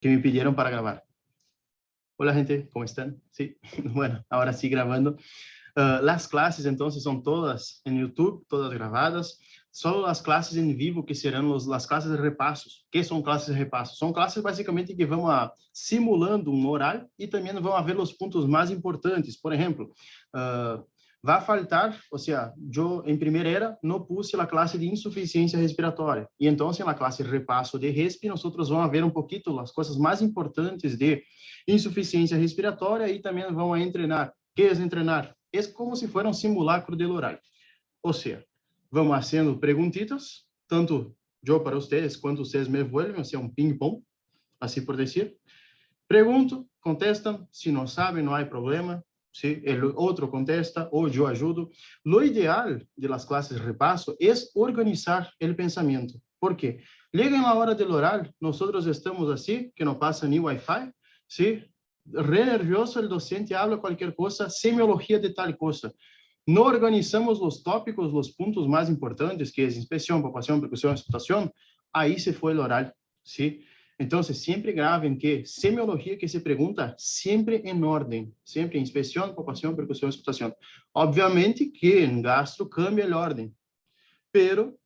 que me pidieron para grabar. Hola gente, ¿cómo están? Sí, bueno, ahora sí grabando. Las clases entonces son todas en YouTube, todas grabadas. Solo las clases en vivo que serão las clases de repasos. ¿Qué son clases de repasos? Son clases basicamente que vão a simulando um oral e também vão a ver os pontos mais importantes. Por exemplo, vai faltar, ou seja, eu em primeira era não puse a classe de insuficiência respiratória. E então, na classe de repasso de respi, nós vamos a ver um pouquinho as coisas mais importantes de insuficiência respiratória e também vão a treinar. ¿Qué es entrenar? Es como si fuera un simulacro del oral. O sea, vamos haciendo preguntitas, tanto yo para ustedes, cuanto ustedes me vuelven, o sea, un ping-pong, así por decir. Pregunto, contestan, si no saben, no hay problema, ¿sí? El otro contesta o yo ayudo. Lo ideal de las clases de repaso es organizar el pensamiento. ¿Por qué? Llega en la hora del oral, nosotros estamos así, que no pasa ni wifi, ¿sí? Re nervioso, el docente habla cualquier cosa, semiología de tal cosa. No organizamos los tópicos, los puntos más importantes, que es inspección, palpación, percusión, explotación, ahí se fue el oral, ¿sí? Entonces, siempre graben que semiología que se pregunta, siempre en orden, siempre inspección, palpación, percusión, explotación. Obviamente que en gastro cambia el orden, pero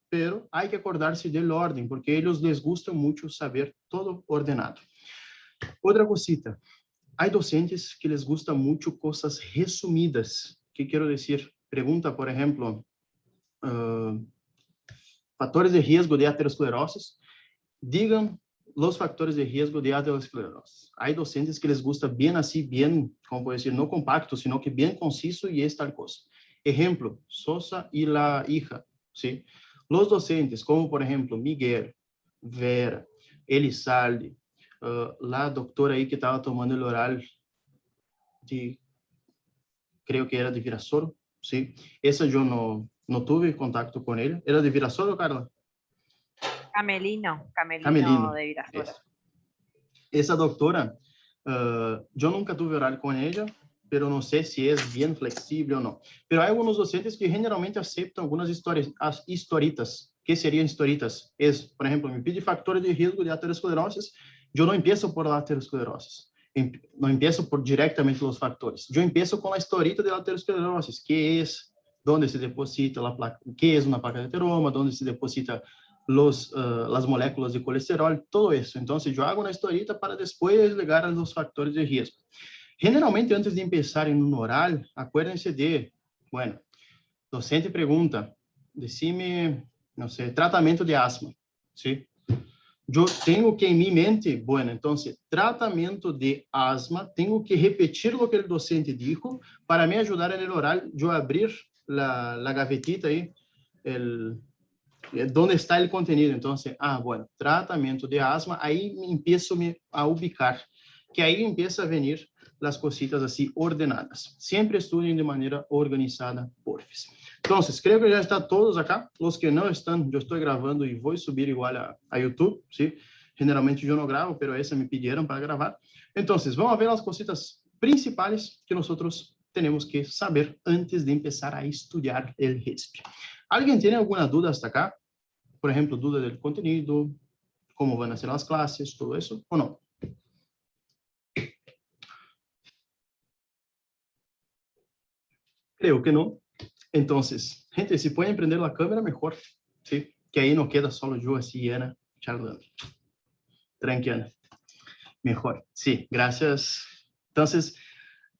hay que acordarse del orden, porque a ellos les gusta mucho saber todo ordenado. Otra cosita, hay docentes que les gusta mucho cosas resumidas. ¿Qué quiero decir? Pregunta, por ejemplo, factores de riesgo de aterosclerosis. Digan los factores de riesgo de aterosclerosis. Hay docentes que les gusta bien así, bien, como puedo decir, no compacto, sino que bien conciso y es tal cosa. Ejemplo, Sosa y la hija, ¿sí? Los docentes, como por ejemplo, Miguel, Vera, Elizalde, la doctora ahí que estaba tomando el oral de, creo que era de Virasoro, ¿sí? Esa yo no tuve contacto con ella. ¿Era de Virasoro, Carla? Camelino de Virasoro. Esa doctora, yo nunca tuve oral con ella, pero no sé si es bien flexible o no. Pero hay algunos docentes que generalmente aceptan algunas historitas. ¿Qué serían historitas? Es, por ejemplo, me pide factores de riesgo de aterosclerosis, yo no empiezo por la aterosclerosis. No empiezo por directamente los factores. Yo empiezo con la historita de la aterosclerosis, que es dónde se deposita la placa, qué es una placa de ateroma, dónde se deposita las moléculas de colesterol, todo eso. Entonces, yo hago una historita para después llegar a los factores de riesgo. Generalmente, antes de empezar en un oral, acuérdense de, bueno, docente pregunta, decime, no sé, tratamiento de asma, ¿sí? Yo tengo que en mi mente, bueno, entonces, tratamiento de asma, tengo que repetir lo que el docente dijo para me ayudar en el oral, yo abrir la gavetita ahí, ¿dónde está el contenido? Entonces, bueno, tratamiento de asma, ahí empiezo a ubicar, que ahí empieza a venir las cositas así ordenadas. Siempre estudien de manera organizada, porfis. Entonces, creo que ya están todos acá. Los que no están, yo estoy grabando y voy a subir igual a YouTube, ¿sí? Generalmente yo no grabo, pero esa me pidieron para grabar. Entonces, vamos a ver las cositas principales que nosotros tenemos que saber antes de empezar a estudiar el RESP. ¿Alguien tiene alguna duda hasta acá? Por ejemplo, duda del contenido, cómo van a ser las clases, todo eso, ¿o no? Creo que no. Entonces, gente, si pueden prender la cámara, mejor, ¿sí? Que ahí no queda solo yo así, Ana, charlando. Tranquila. Mejor. Sí, gracias. Entonces,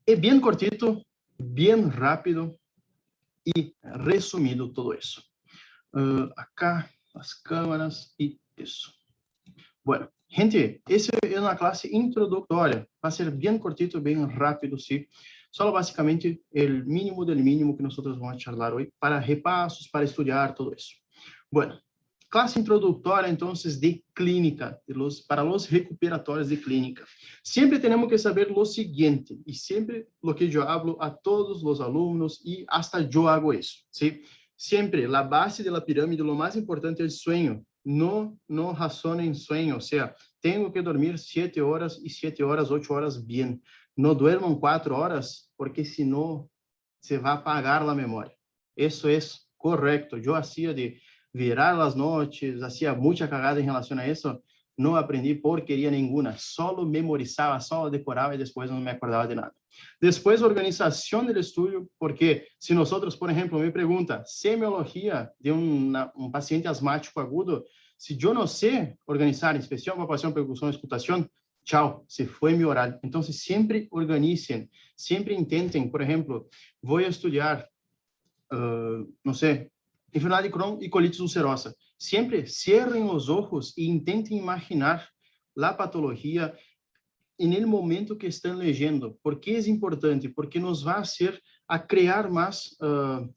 es bien cortito, bien rápido y resumido todo eso. Acá, las cámaras y eso. Bueno, gente, essa é uma classe introdutória. Vai ser bem cortito, bem rápido, sim. Só basicamente o mínimo do mínimo que nós vamos charlar hoje para repassos, para estudar, todo isso. Bueno, classe introdutória, então, de clínica, para os recuperatórios de clínica. Sempre temos que saber o seguinte, e sempre o que eu hablo a todos os alunos, e hasta eu hago isso, sim? Sempre, a base da pirâmide, o mais importante é o sonho. No razonen sueño, o sea, tengo que dormir 7 horas y 7 horas, 8 horas bien. No duerman 4 horas porque si no se va a apagar la memoria. Eso es correcto. Yo hacía de virar las noches, hacía mucha cagada en relación a eso. no aprendí porquería ninguna, solo memorizaba, solo decoraba y después no me acordaba de nada. Después, organización del estudio, porque si nosotros, por ejemplo, me pregunta semiología de un paciente asmático agudo, si yo no sé organizar inspección, palpación, percusión, escutación, chao, se fue mi horario. Entonces, siempre organicen, siempre intenten, por ejemplo, voy a estudiar, no sé, enfermedad de Crohn y colitis ulcerosa. Siempre cierren los ojos e intenten imaginar la patología en el momento que están leyendo. ¿Por qué es importante? Porque nos va a hacer a crear más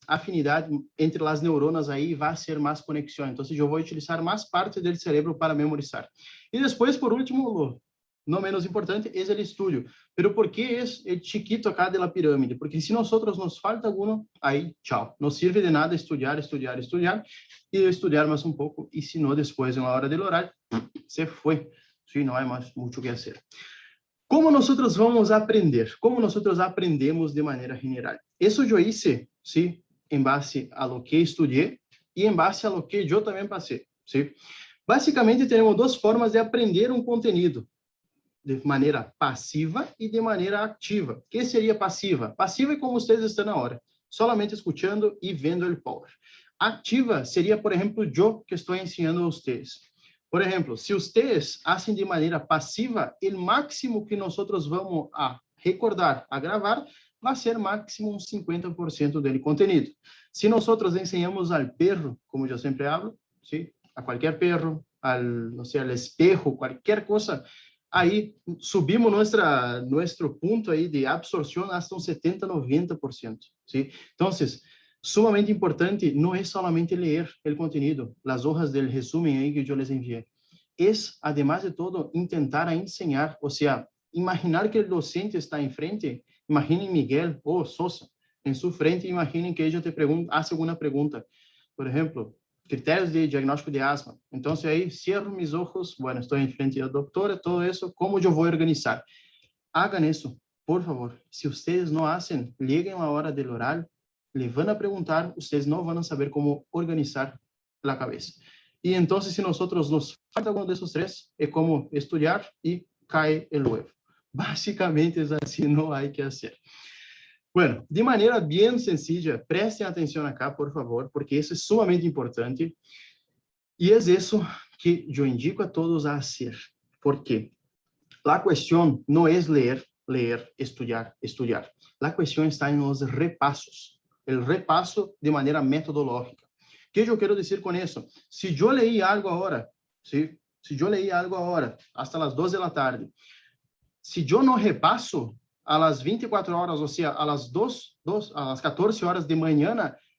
afinidad entre las neuronas ahí, va a ser más conexión. Entonces, yo voy a utilizar más parte del cerebro para memorizar. Y después, por último, no menos importante, es el estudio. Pero ¿por qué es el chiquito acá de la pirámide? Porque si nosotros nos falta alguno, ahí, chao. No sirve de nada estudiar, estudiar, estudiar, y estudiar más un poco. Y si no, después, en la hora del horario, se fue. Sí, no hay más mucho que hacer. ¿Cómo nosotros vamos a aprender? ¿Cómo nosotros aprendemos de manera general? Eso yo hice, ¿sí? En base a lo que estudié y en base a lo que yo también pasé, ¿sí? Básicamente tenemos dos formas de aprender un contenido, de maneira passiva e de maneira ativa. O que seria passiva? Passiva é como vocês estão agora, solamente escutando e vendo o power. Ativa seria, por exemplo, eu que estou ensinando a vocês. Por exemplo, se vocês fazem de maneira passiva, o máximo que nós vamos a recordar, a gravar, vai ser máximo 50% do conteúdo. Se nós ensinamos ao perro, como eu sempre falo, ¿sí? A qualquer perro, não sei, ao espejo, qualquer coisa, aí subimos nosso ponto aí de absorção hasta 70, 90%, ¿sí? Então, sumamente importante não é somente ler o conteúdo, as hojas del resumen aí que eu les enviei. É, además de todo, tentar ensinar, ou seja, imaginar que o docente está em frente, imaginem Miguel ou Sosa em sua frente, imaginem que ele te hace alguma pergunta, por exemplo, critérios de diagnóstico de asma. Então, aí, cierro mis ojos, bueno, estou em frente da doutora, todo isso, como eu vou organizar? Hagan isso, por favor. Se vocês não fazem, liguem a hora do horário, le van a perguntar, vocês não vão saber como organizar a cabeça. E então, se nós nos falta algum desses três, é como estudar e cai o huevo. Basicamente, é assim, não há que fazer. Bueno, de maneira bem sencilla, prestem atenção acá, por favor, porque isso é sumamente importante. E é isso que eu indico a todos a fazer. Por quê? A questão não é ler, ler, estudar, estudar. A questão está em los repassos. O repasso de maneira metodológica. O que eu quero dizer com isso? Se eu leí algo agora, ¿sí? Se eu leí algo agora, hasta las 12 da tarde, se eu não repasso, a las 24 horas, ou seja, a las 14 horas de manhã,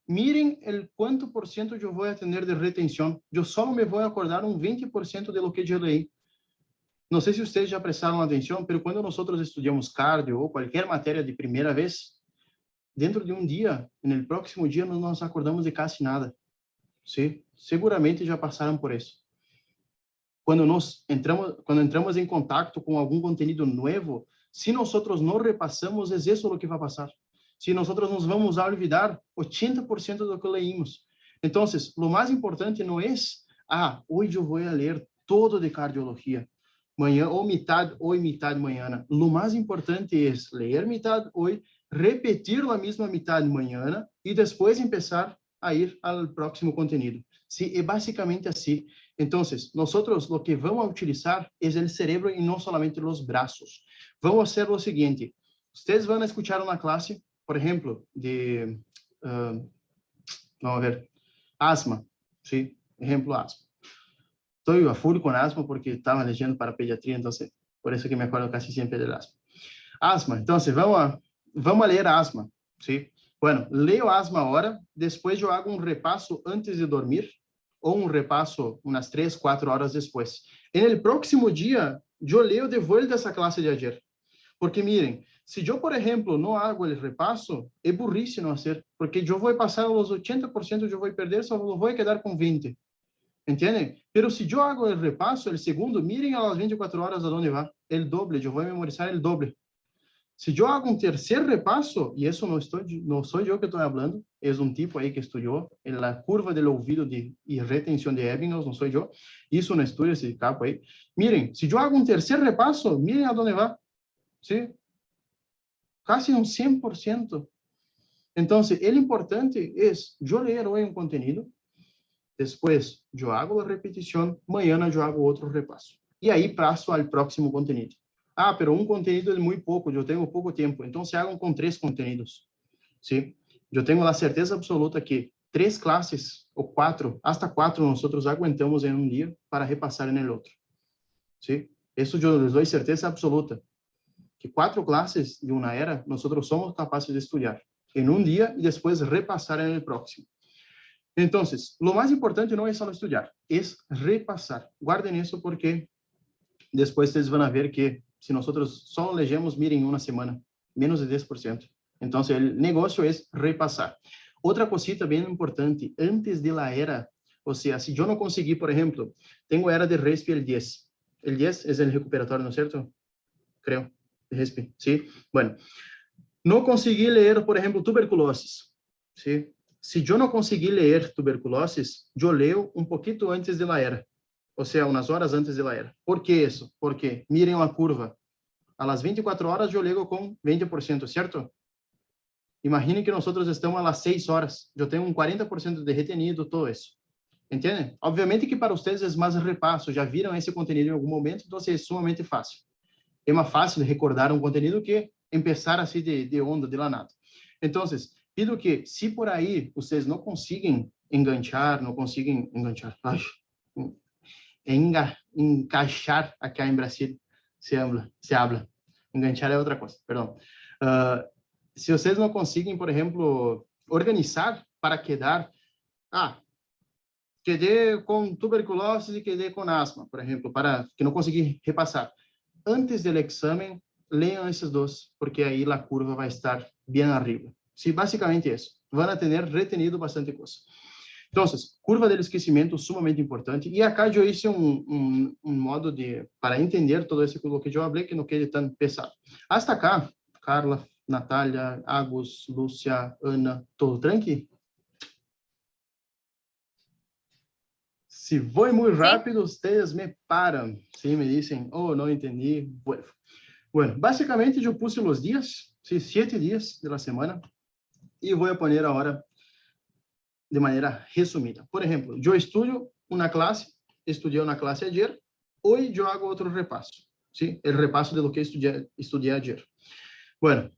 miren el quanto por cento eu vou ter de retenção. Eu só me vou acordar 20% de lo que eu leí. Não sei se vocês já prestaram atenção, mas quando nós estudamos cardio ou qualquer matéria de primeira vez, dentro de um dia, no próximo dia, não nos acordamos de quase nada. Sim? Seguramente já passaram por isso. Quando entramos em contato com algum conteúdo novo, se nós não repassamos, é isso o que vai passar. Se nós nos vamos a olvidar 80% do que leímos. Então, o mais importante não é, hoje eu vou ler todo de cardiologia, manhã, ou metade manhã. O mais importante é ler metade hoje, repetir a mesma metade manhã e depois começar a ir ao próximo conteúdo. Sim, é basicamente assim. Então, nós o que vamos utilizar é o cérebro e não somente os braços. Vamos fazer o seguinte: vocês vão escutar uma classe, por exemplo, de, vamos ver, asma, sim? Exemplo, asma. Estou a full com asma porque estava leyendo para pediatria, então, por isso que me acordo quase sempre de asma. Asma, então, vamos ler asma, sim? Bueno, leio asma agora, depois eu hago um repasso antes de dormir, ou um repasso umas 3, 4 horas depois. E no próximo dia, eu leio de volta essa classe de ayer. Porque, miren, se eu, por exemplo, não hago o repasso, é burrice não fazer, porque eu vou passar os 80%, eu vou perder, só vou quedar com 20%. Entendem? Pero se eu hago o repasso, o segundo, miren a las 24 horas a onde vai, o doble, eu vou memorizar o doble. Si yo hago un tercer repaso, y eso no soy yo que estoy hablando, es un tipo ahí que estudió en la curva del oído y retención de Ebbinghaus, no soy yo, hizo un estudio ese capo ahí. Miren, si yo hago un tercer repaso, miren a dónde va, ¿sí? Casi un 100%. Entonces, el importante es yo leer hoy un contenido, después yo hago la repetición, mañana yo hago otro repaso. Y ahí paso al próximo contenido. Ah, pero un contenido es muy poco, yo tengo poco tiempo, entonces hago con 3 contenidos, ¿sí? Yo tengo la certeza absoluta que 3 clases o 4, hasta 4 nosotros aguantamos en un día para repasar en el otro, ¿sí? Eso yo les doy certeza absoluta, que 4 clases de una era nosotros somos capaces de estudiar en un día y después repasar en el próximo. Entonces, lo más importante no es solo estudiar, es repasar. Guarden eso porque después ustedes van a ver que si nosotros solo leemos, miren, una semana, menos de 10%. Entonces, el negocio es repasar. Otra cosita bien importante, antes de la era, o sea, si yo no conseguí, por ejemplo, tengo era de RESP el 10. El 10 es el recuperatorio, ¿no es cierto? Creo, de RESP, ¿sí? Bueno, no conseguí leer, por ejemplo, tuberculosis, ¿sí? Si yo no conseguí leer tuberculosis, yo leo un poquito antes de la era. O sea, unas horas antes de la era. ¿Por qué eso? Porque miren la curva. A las 24 horas yo leo con 20%, ¿cierto? Imaginen que nosotros estamos a las 6 horas. Yo tengo un 40% de retenido, todo eso. ¿Entienden? Obviamente que para ustedes es más repaso. Já viram esse conteúdo em algum momento, então é sumamente fácil. É mais fácil recordar um conteúdo que empezar assim de onda, de la nada. Então, pido que, se por aí vocês não conseguem enganchar, não conseguem enganchar, encaixar acá em Brasil, se habla. Enganchar é outra coisa, perdão. Se vocês não conseguem, por exemplo, organizar para quedar, quedei com tuberculose e quedei com asma, por exemplo, para que não consegui repassar. Antes do exame, leiam esses dois, porque aí a curva vai estar bem arriba. Sí, basicamente isso. Van a ter retenido bastante coisa. Então, curva de esquecimento sumamente importante. E acá eu hice um modo para entender todo isso que eu falei, que não quede tão pesado. Hasta acá, Carla, Natália, Agus, Lúcia, Ana, todo tranquilo? Se vou muito rápido, ustedes me param. Sí, me dicen, oh, não entendi. Bueno, basicamente eu puse os dias, sí, 7 dias de la semana, e vou poner agora de maneira resumida. Por exemplo, eu estudio uma classe, estudei uma classe ayer, hoje eu hago outro repasso, ¿sí? El repasso de lo que estudié ayer. Bueno,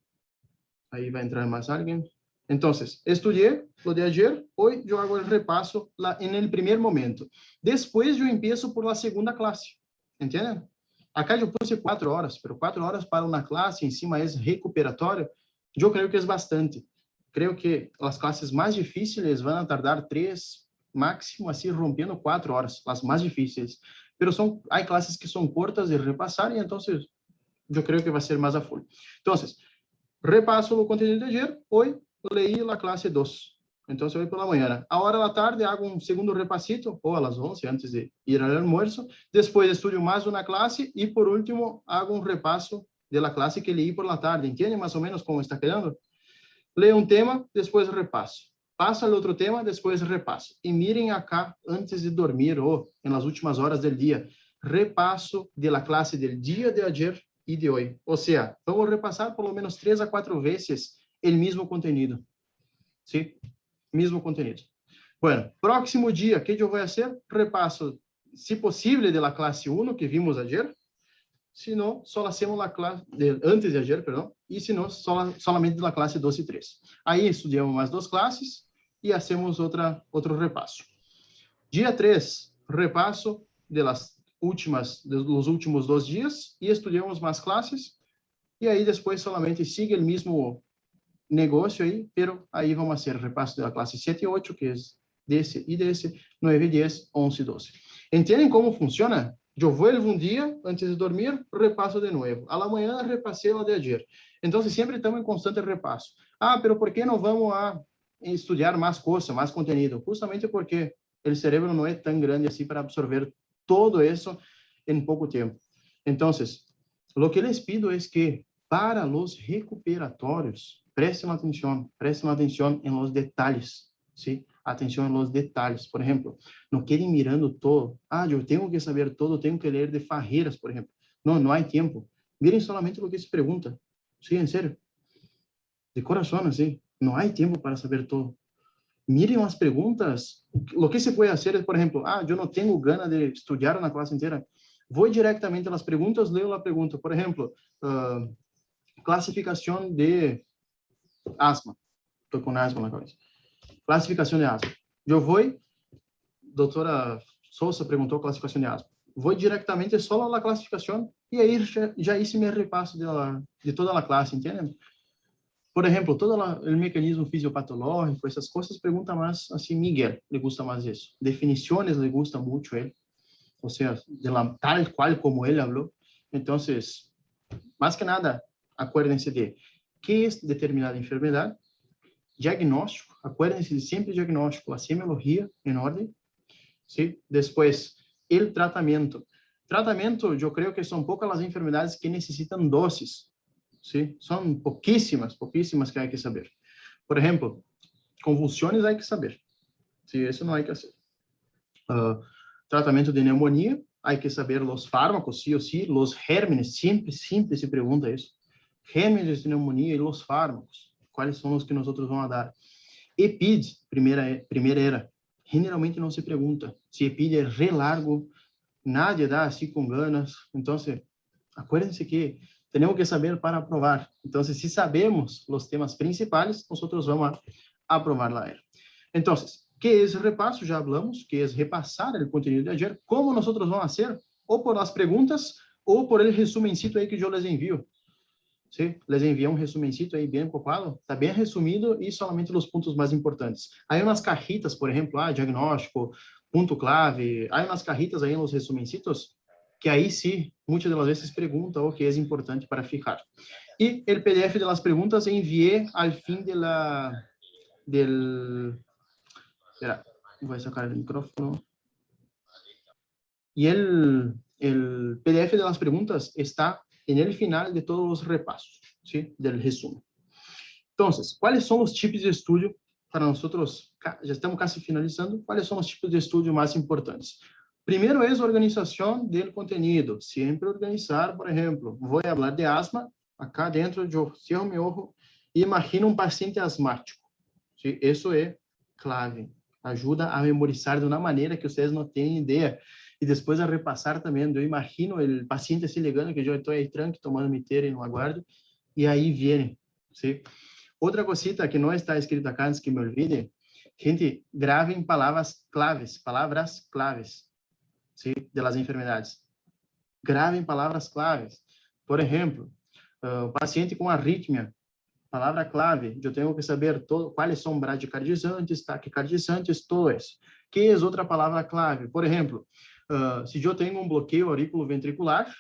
aí vai entrar mais alguém. Então, estudei lo de ayer, hoje eu hago o repasso en el primer momento. Depois eu empiezo por la segunda classe, entendem? Acá eu puse 4 horas, mas 4 horas para uma classe em cima é recuperatório, eu creio que é bastante. Creio que as classes mais difíceis vão tardar 3, máximo, assim, rompendo 4 horas, as mais difíceis. Mas há classes que são curtas de repassar, e então, eu creio que vai ser mais a full. Então, repasso o conteúdo de ayer, hoje leí a classe 2. Então, hoje pela manhã. A hora da tarde, hago um segundo repasito, ou às 11, antes de ir ao almoço. Depois, estudio mais uma classe e, por último, hago um repasso da classe que leí por la tarde. Entende mais ou menos como está quedando? Leio um tema, depois repasso. Passo ao outro tema, depois repasso. E mirem acá, antes de dormir, ou nas últimas horas do dia, repasso da classe do dia de ayer e de hoje. Ou seja, vamos repassar pelo menos 3 a 4 vezes o mesmo conteúdo. ¿Sí? Mismo contenido. Bueno, próximo dia, que eu vou fazer? Repasso, se possível, de la classe 1, que vimos ayer. Se não, só hacemos a classe, antes de ayer, perdão. E se não, solamente da classe 2 e 3. Aí, estudamos mais 2 classes e hacemos outro repasso. Dia 3, repasso dos últimos 2 dias e estudamos mais classes. E aí, depois, solamente sigue o mesmo negócio aí, pero aí vamos fazer repasso da classe 7 e 8, que é desse e desse, 9 e 10, 11 e 12. Entendem como funciona? Eu vuelvo um dia, antes de dormir, repasso de novo. A la manhã, repassei o de ayer. Então, sempre estamos em constante repasso. Pero por que não vamos a estudar mais coisas, mais conteúdo? Justamente porque o cérebro não é tão grande assim para absorver todo isso em pouco tempo. Então, o que les pido é que Para los recuperatorios, presten atención en los detalles, ¿sí? Atención en los detalles. Por ejemplo, no queden mirando todo. Ah, yo tengo que saber todo, tengo que leer de Farreras, por ejemplo. No, no hay tiempo. Miren solamente lo que se pregunta. Sí, en serio. De corazón, así. No hay tiempo para saber todo. Miren las preguntas. Lo que se puede hacer es, por ejemplo, yo no tengo ganas de estudiar una clase entera. Voy directamente a las preguntas, leo la pregunta. Por ejemplo, clasificación de asma. Estoy con asma en la cabeza. Clasificación de asma. Yo voy, doutora Sousa preguntou clasificação de asma. Vou diretamente só na classificação e aí já hice meu repasso de toda a classe, entende? Por exemplo, todo o mecanismo fisiopatológico, essas coisas, pergunta mais assim, Miguel, le gusta mais isso. Definições, le gusta muito ele. Ou seja, tal qual como ele falou. Então, mais que nada, acuérdense de que é determinada enfermidade, diagnóstico, acuérdense de sempre diagnóstico, a semiologia em ordem, ¿sí? Después, el tratamiento. Tratamiento, yo creo que son pocas las enfermedades que necesitan dosis, ¿sí? Son poquísimas que hay que saber. Por ejemplo, convulsiones hay que saber, ¿sí? Eso no hay que hacer. Tratamento de neumonía, hay que saber los fármacos, sí o sí. Los gérmenes, siempre se pregunta eso. Gérmenes de neumonía y los fármacos, ¿cuáles son los que nosotros vamos a dar? EPID, primera era. Generalmente não se pergunta. Se EPID é re largo, nadie dá assim com ganas. Então, acuérdense que temos que saber para aprovar. Então, se sabemos os temas principais, nós vamos aprovar lá. Então, que é repasso? Já falamos, que é repassar o conteúdo de ayer. Como nós vamos fazer? Ou por as perguntas, ou por el resumencito aí que eu les envio. ¿Sí? Les envié un resumencito ahí bien copado, está bien resumido y solamente los puntos más importantes. Hay unas cajitas, por ejemplo, diagnóstico, punto clave, hay unas cajitas ahí en los resumencitos que ahí sí, muchas de las veces pregunta o que es importante para fijar. Y el PDF de las preguntas envié al fin espera, voy a sacar el micrófono. Y el PDF de las preguntas está en el final de todos los repasos, ¿sí? Del resumen. Entonces, ¿cuáles son los tipos de estudio para nosotros? Ya estamos casi finalizando. ¿Cuáles son los tipos de estudio más importantes? Primero es organización del contenido. Siempre organizar, por ejemplo, voy a hablar de asma. Acá dentro yo cierro mi ojo e imagino un paciente asmático. ¿Sí? Eso es clave. Ajuda a memorizar de uma maneira que vocês não têm ideia. E depois a repassar também. Eu imagino o paciente se ligando que eu estou aí tranquilo, tomando miteira e no aguardo. E aí vem. ¿Sí? Outra cosita que não está escrita acá, antes que me olvide. Gente, gravem palavras claves. ¿Sí? De las enfermedades. Gravem palavras claves. Por exemplo, paciente com arritmia. Palavra clave, eu tenho que saber quais são bradicardizantes, taquicardizantes, todo isso. Que é outra palavra clave? Por exemplo, se eu tenho um bloqueio auriculoventricular,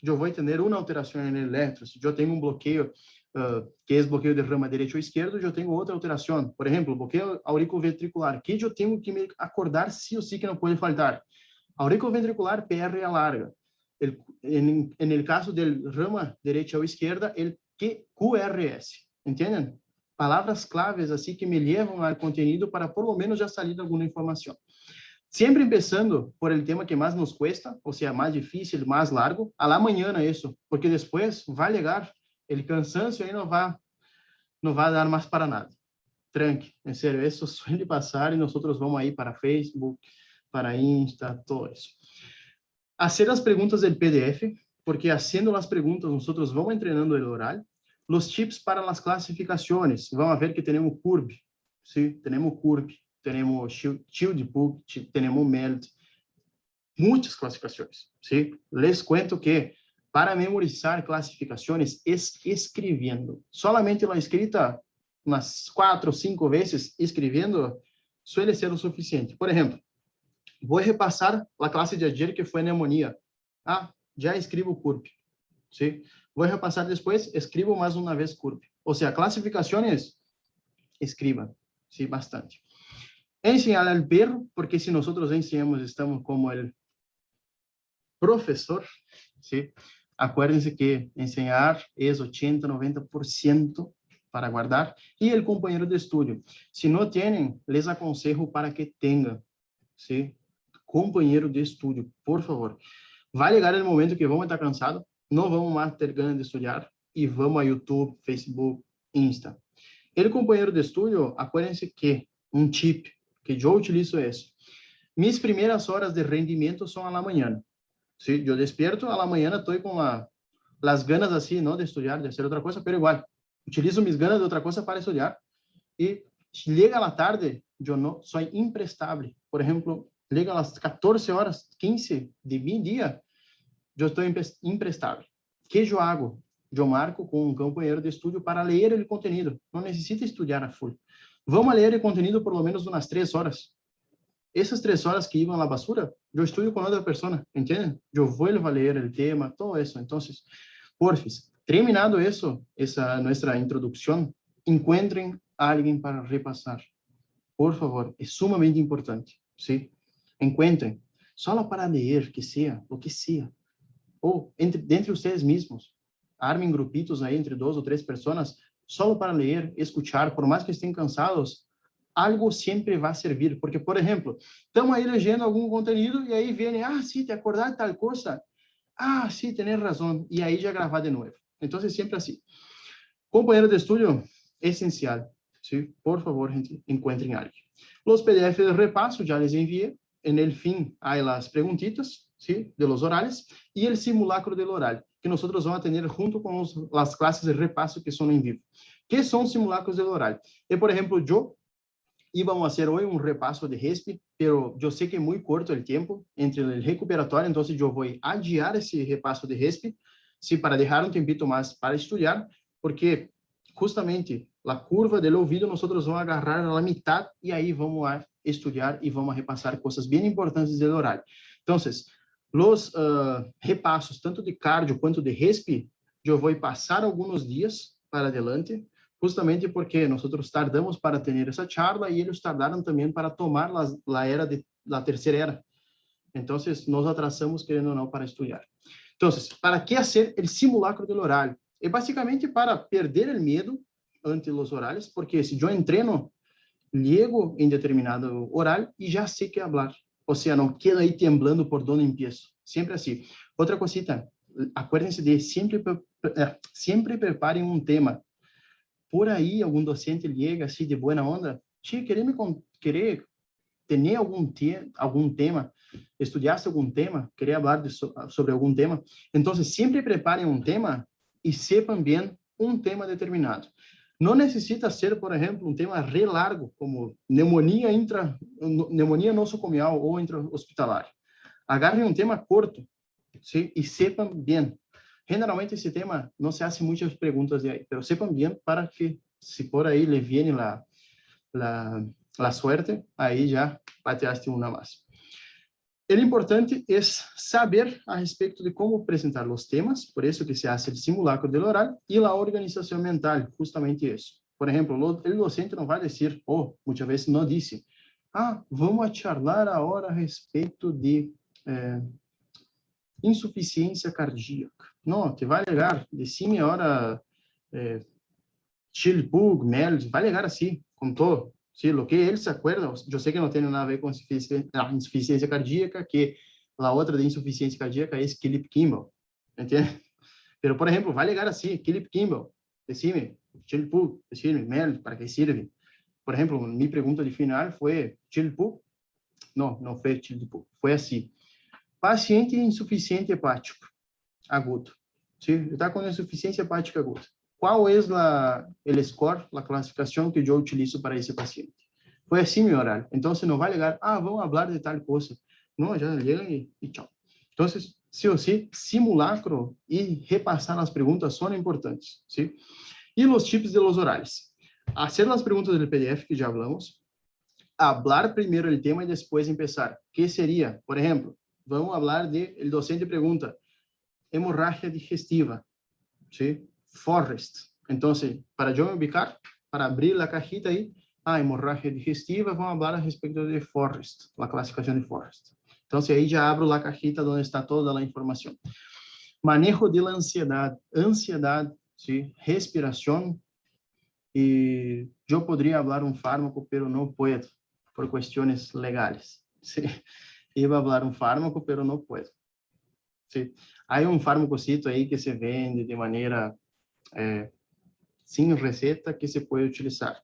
eu vou ter uma alteração no eletro. Se eu tenho um bloqueio, que é bloqueio de rama direito ou esquerdo, eu tenho outra alteração. Por exemplo, bloqueio auriculoventricular, que eu tenho que me acordar sí ou sí que não pode faltar. Auriculoventricular, PR larga. En el caso de rama direita ou esquerda, el QRS. Entendem? Palavras claves assim que me levam ao conteúdo para por lo menos já salir alguma informação. Sempre começando por el tema que mais nos cuesta, ou seja, mais difícil, mais largo, a la mañana isso, porque depois vai chegar o cansancio aí não vai dar mais para nada. Tranque, em sério, isso suele passar e nós vamos aí para Facebook, para Insta, todo isso. Hacer as perguntas del PDF, porque haciendo as perguntas nós vamos treinando o oral. Los tips para las clasificaciones. Vamos a ver que tenemos CURB, ¿sí? Tenemos CURB, tenemos Child-Pugh, tenemos MELD. Muchas clasificaciones, ¿sí? Les cuento que para memorizar clasificaciones es escribiendo. Solamente la escrita unas 4 o 5 veces escribiendo suele ser lo suficiente. Por ejemplo, voy a repasar la clase de ayer que fue neumonía. Ya escribo CURB, ¿sí? Vou repassar depois, escribo mais uma vez CURB. Ou seja, classificações, escriban, sí, bastante. Enseñar al perro, porque si nosotros enseñamos, estamos como el profesor, ¿sí? Acuérdense que enseñar es 80-90% para guardar. Y el compañero de estudio. Si no tienen, les aconsejo para que tengan, ¿sí? Compañero de estudio, por favor. Vai chegar o momento que vamos estar cansados, não vamos mais ter ganas de estudar e vamos a YouTube, Facebook, Insta. El companheiro de estudio, acuérdense que um tip que eu utilizo é mis primeiras horas de rendimento são a la mañana. ¿Sí? Eu despierto a la mañana, estou com las ganas assim, não de estudar, de hacer outra coisa, pero igual, utilizo mis ganas de outra coisa para estudar e chega a la tarde, eu não sou imprestável. Por exemplo, chega às 14 horas, 15 de mi dia, eu estou imprestável. O que eu hago? Eu marco com um companheiro de estudo para ler o conteúdo. Não necessita estudar a full. Vamos ler o conteúdo por lo menos umas 3 horas. Essas 3 horas que iam à basura, eu estudo com outra pessoa, entende? Eu vou ler o tema, todo isso. Então, porfis, terminado isso, essa nossa introdução, encontrem alguém para repassar. Por favor, é sumamente importante, ¿sí? Encuentren, solo para ler, que sea, lo que sea. Ou entre ustedes mesmos, armem grupitos aí entre 2 ou 3 pessoas, solo para ler, escuchar, por mais que estén cansados, algo sempre vai servir. Porque, por exemplo, estamos aí lendo algum conteúdo e aí vem, sim, te acordar de tal coisa? Sim, tens razão. E aí já gravar de novo. Então, é sempre assim. Companheiro de estudo, essencial. ¿Sí? Por favor, gente, encuentren alguien. Los PDF de repaso ya les envié. En el fin hay las preguntitas, ¿sí? De los orales y el simulacro del oral, que nosotros vamos a tener junto con las clases de repaso que son en vivo. ¿Qué son simulacros del oral? Por ejemplo, yo íbamos a hacer hoy un repaso de RESP, pero yo sé que es muy corto el tiempo entre el recuperatorio, entonces yo voy a adiar ese repaso de RESP, ¿sí? Para dejar un tiempito más para estudiar, porque justamente a curva do ouvido nós vamos agarrar a metade e aí vamos a estudar e vamos a repassar coisas bem importantes do horário. Então, os repassos, tanto de cardio quanto de respi, eu vou passar alguns dias para adelante, justamente porque nós tardamos para ter essa charla e eles tardaram também para tomar a era de la terceira era. Então, nós atrasamos, querendo ou não, para estudar. Então, para que fazer o simulacro do horário? É basicamente para perder o medo ante os horários, porque se eu entreno, llego em determinado horário e já sei que falar. Ou seja, não quedo aí temblando por onde empiezo. Sempre assim. Outra cosita, acuérdense de sempre preparem um tema. Por aí, algum docente chega assim de boa onda, querer ter algum tema, estudiar algum tema, querer falar sobre algum tema. Então, sempre preparem um tema e sepam bem um tema determinado. Não necessita ser, por exemplo, um tema re largo, como pneumonia nosocomial ou intra-hospitalar. Agarrem um tema curto, ¿sí? E sepam bem. Generalmente, esse tema não se hace muitas perguntas de aí, mas sepam bem para que, se por aí lhe viene la suerte, aí já pateaste uma mais. O importante é saber a respeito de como apresentar os temas, por isso que se hace o simulacro do oral, e a organização mental, justamente isso. Por exemplo, o docente não vai dizer, muitas vezes não disse, vamos a charlar agora a respeito de insuficiência cardíaca. Não, te vai ligar, decime agora Chilpug, Mel, vai ligar assim, com todo. Sí, lo que ele se acuerda, eu sei que não tem nada a ver com insuficiência cardíaca, que a outra de insuficiência cardíaca é Philip Kimball, entende? Pero, por exemplo, vai ligar assim, Philip Kimball, decime, Chilpug, decime, Mel, para que sirve? Por exemplo, minha pergunta de final foi, Chilpug? Não foi Chilpug, foi assim, paciente insuficiente hepático agudo, sim? Está com insuficiência hepática aguda. Qual é o score, a classificação que eu utilizo para esse paciente? Foi assim meu horário. Então, você não vai ligar, vamos falar de tal coisa. Não, já liga e tchau. Então, sim ou sim, simulacro e repassar as perguntas são importantes. ¿Sí? E os tipos de los horários. Hacer as perguntas do PDF que já falamos, hablar primeiro o tema e depois começar. Que seria, por exemplo, vamos falar de, o docente pergunta, hemorragia digestiva, ¿sí? Forrest. Então, para eu me ubicar, para abrir a cajita aí, hemorragia digestiva, vamos falar a respeito de Forrest, a classificação de Forrest. Então, aí já abro a cajita onde está toda a informação. Manejo de la ansiedad, ¿sí? Respiración. Y yo podría hablar un fármaco, pero no puedo, por cuestiones legales, ¿sí? Iba a hablar un fármaco, pero no puedo, ¿sí? Hay un fármacocito ahí que se vende de manera sin receta que se puede utilizar.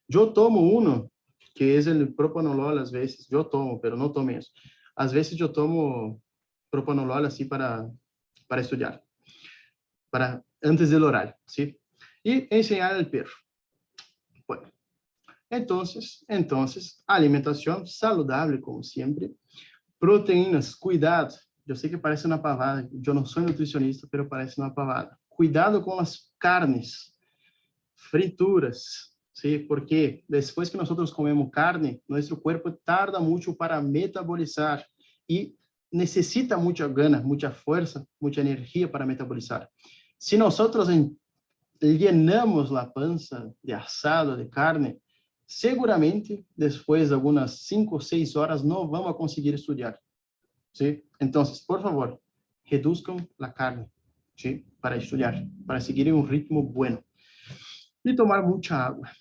Yo tomo uno, que es el propanolol, às vezes. Yo tomo, pero no tome eso. Às vezes yo tomo propanolol así para estudiar, antes del oral, ¿sí? Y enseñar al perro. Bueno, entonces, alimentación saludable, como siempre. Proteínas, cuidado. Yo sé que parece una pavada. Yo no soy nutricionista, pero parece una pavada. Cuidado con las carnes, frituras, ¿sí? Porque después que nosotros comemos carne, nuestro cuerpo tarda mucho para metabolizar y necesita mucha gana, mucha fuerza, mucha energía para metabolizar. Si nosotros llenamos la panza de asado, de carne, seguramente después de algunas 5 o 6 horas no vamos a conseguir estudiar, ¿sí? Entonces, por favor, reduzcan la carne, ¿sí? Para estudiar, para seguir en un ritmo bueno. Y tomar mucha agua.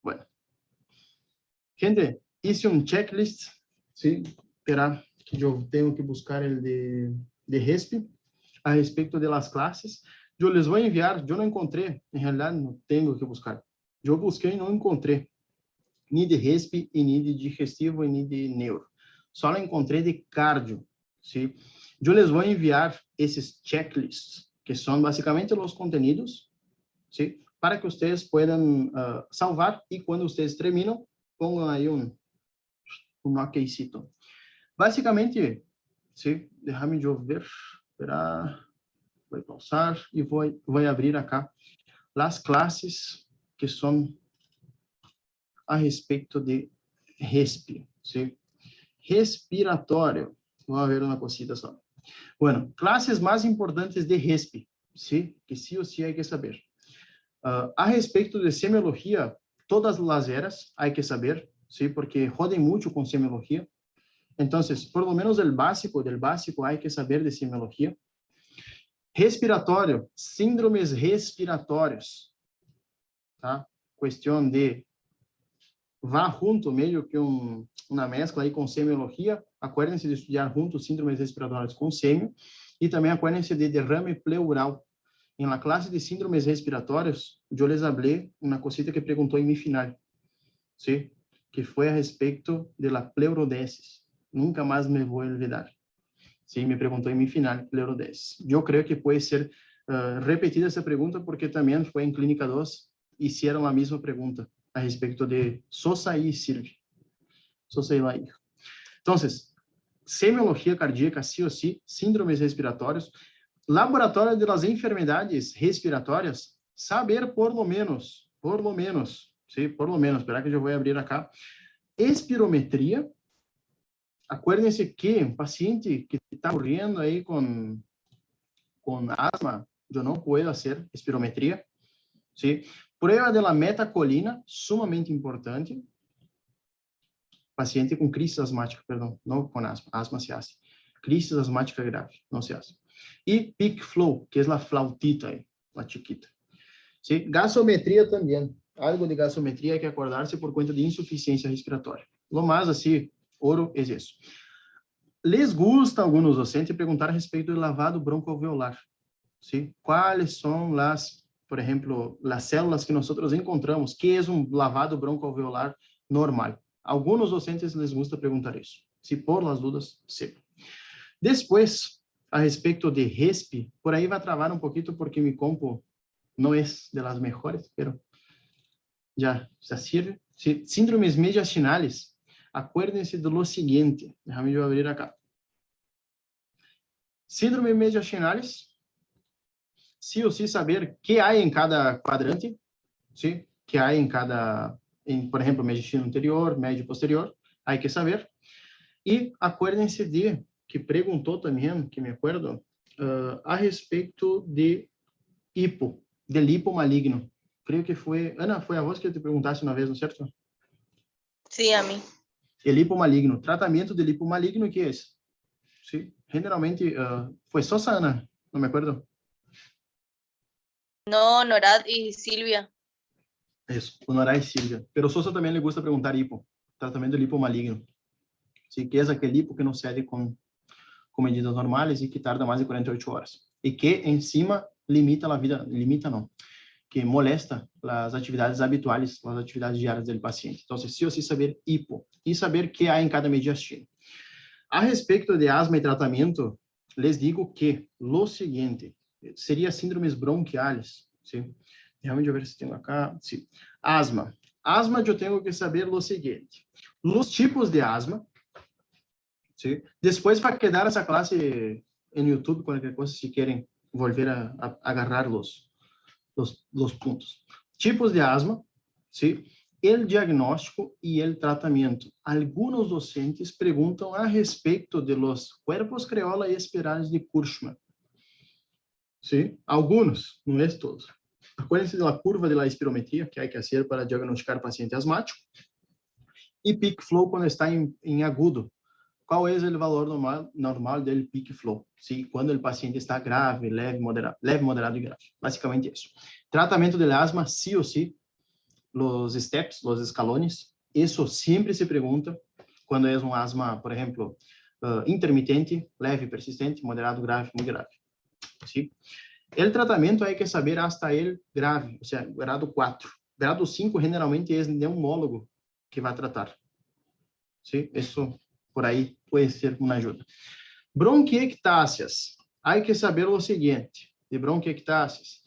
Bueno, gente, hice un checklist, ¿sí? Espera, que yo tengo que buscar el de RESP a respecto de las clases. Yo les voy a enviar, yo no encontré, en realidad no tengo que buscar. Yo busqué y no encontré ni de RESP, y ni de digestivo, y ni de neuro. Só encontré de cardio, ¿sí? Yo les voy a enviar esos checklists, que son básicamente los contenidos, ¿sí? Para que ustedes puedan salvar y cuando ustedes terminam, pongan ahí un okcito. Básicamente, ¿sí? Déjame yo ver, esperar, voy a pausar y voy a abrir acá las clases que son a respeito de RESP, ¿sí? Respiratório. Vamos a ver una cosita só. Bueno, clases más importantes de RESP, ¿sí? Que sí o sí hay que saber. A respeito de semiología, todas las eras hay que saber, ¿sí? Porque joden mucho con semiología. Entonces, por lo menos del básico hay que saber de semiología. Respiratório, síndromes respiratórios, tá? Cuestión de vá junto, meio que uma mescla aí com semiologia. Acuérdense de estudar juntos síndromes respiratórias com semio. E também acuérdense de derrame pleural. Em la classe de síndromes respiratórios, eu les hablé uma cosita que perguntou em mi final, ¿sí? Que foi a respeito de la pleurodesis. Nunca mais me vou olvidar. Sí, me perguntou em mi final, pleurodesis. Eu creio que pode ser repetida essa pergunta porque também foi em Clínica 2, hicieron a mesma pergunta a respeito de Sosa y Silvi. Sosa y Lair. Entonces, semiología cardíaca, sí o sí, síndromes respiratórios, laboratório de las enfermedades respiratórias, saber por lo menos, sí, por lo menos, espera que eu vou abrir acá, espirometria. Acuérdense que um paciente que está morrendo aí com asma, eu não posso fazer espirometria, ¿sí? Prueba de la metacolina, sumamente importante. Paciente com crise asmática, perdão, não com asma, asma se hace. Crise asmática grave, não se hace. E peak flow, que é a flautita aí, a chiquita. ¿Sí? Gasometria também. Algo de gasometria hay que acordarse por conta de insuficiência respiratória. Lo mais assim, ouro é isso. Les gusta a alguns docentes perguntar a respeito do lavado broncoalveolar. ¿Sí? Quais são las, por exemplo, las células que nós encontramos, que é um lavado broncoalveolar normal? Alguns docentes les gusta perguntar isso. Se por las dudas, sepa. Depois, a respeito de RESP, por aí vai travar um pouquinho porque mi compo não é de las mejores, pero já sirve. Sí. Síndromes mediastinales. Acuérdense de lo siguiente. Déjame eu abrir acá. Síndrome mediastinales. Sí o sí saber qué hay en cada cuadrante, ¿sí? Qué hay en cada, por ejemplo, mediastino anterior, médio posterior, hay que saber. Y acuérdense de, que preguntou também, que me acuerdo, a respeito de lipo maligno. Creio que foi, Ana, foi a vos que te perguntasse uma vez, não é certo? Sí, a mí. El lipo maligno. Tratamento de lipo maligno, que é esse? ¿Sí? Generalmente, fue Sosa, Ana, no me acuerdo. No, Norad y Silvia. Eso, Honorar y Silvia. Pero Sosa también le gusta preguntar hipo, tratamento de hipo maligno. ¿Sí? Que es aquel hipo que no cede con medidas normales y que tarda más de 48 horas. Y que encima limita la vida, limita no, que molesta las actividades habituales, las actividades diarias del paciente. Entonces, sí o sí saber hipo y saber qué hay en cada mediastino. A respecto de asma y tratamiento, les digo que lo siguiente, sería síndromes bronquiales, ¿sí? Déjame ver si tengo acá, sí. Asma. Asma, yo tengo que saber lo siguiente. Los tipos de asma, ¿sí? Después va a quedar esa clase en YouTube, cualquier cosa, si quieren volver a agarrar los puntos. Tipos de asma, ¿sí? El diagnóstico y el tratamiento. Algunos docentes preguntan a respeito de los cuerpos creola y espirales de Kurtzman. ¿Sí? Algunos, no es todos. Acuérdense de la curva de la espirometría que hay que hacer para diagnosticar paciente asmático. Y peak flow cuando está en agudo. ¿Cuál es el valor normal del peak flow? ¿Sí? Cuando el paciente está grave, leve, moderado y grave. Básicamente eso. Tratamento del asma, sí o sí, los steps, los escalones, eso siempre se pregunta cuando es un asma, por ejemplo, intermitente, leve, persistente, moderado, grave, muy grave. ¿Sí? El tratamiento hay que saber hasta el grave, o sea, grado 4. Grado 5 generalmente es neumólogo que va a tratar. ¿Sí? Eso por ahí puede ser una ayuda. Bronquiectásias. Hay que saber lo siguiente de bronquiectásias.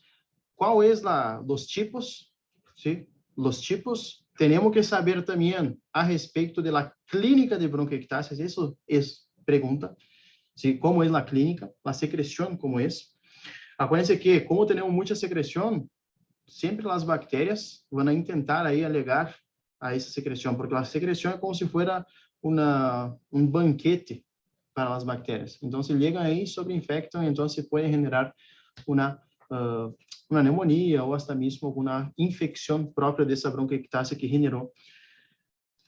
¿Cuál es los tipos? ¿Sí? Los tipos. Tenemos que saber también a respecto de la clínica de bronquiectásias. Eso es pregunta. ¿Sí? ¿Cómo es la clínica? La secreción, ¿cómo es? Acuérdense que, como tenemos mucha secreción, siempre las bacterias van a intentar ahí alegar a esa secreción, porque la secreción es como si fuera un banquete para las bacterias. Entonces llegan ahí, sobreinfectan, entonces puede generar una neumonía o hasta mismo alguna infección propia de esa bronquiectasia que generó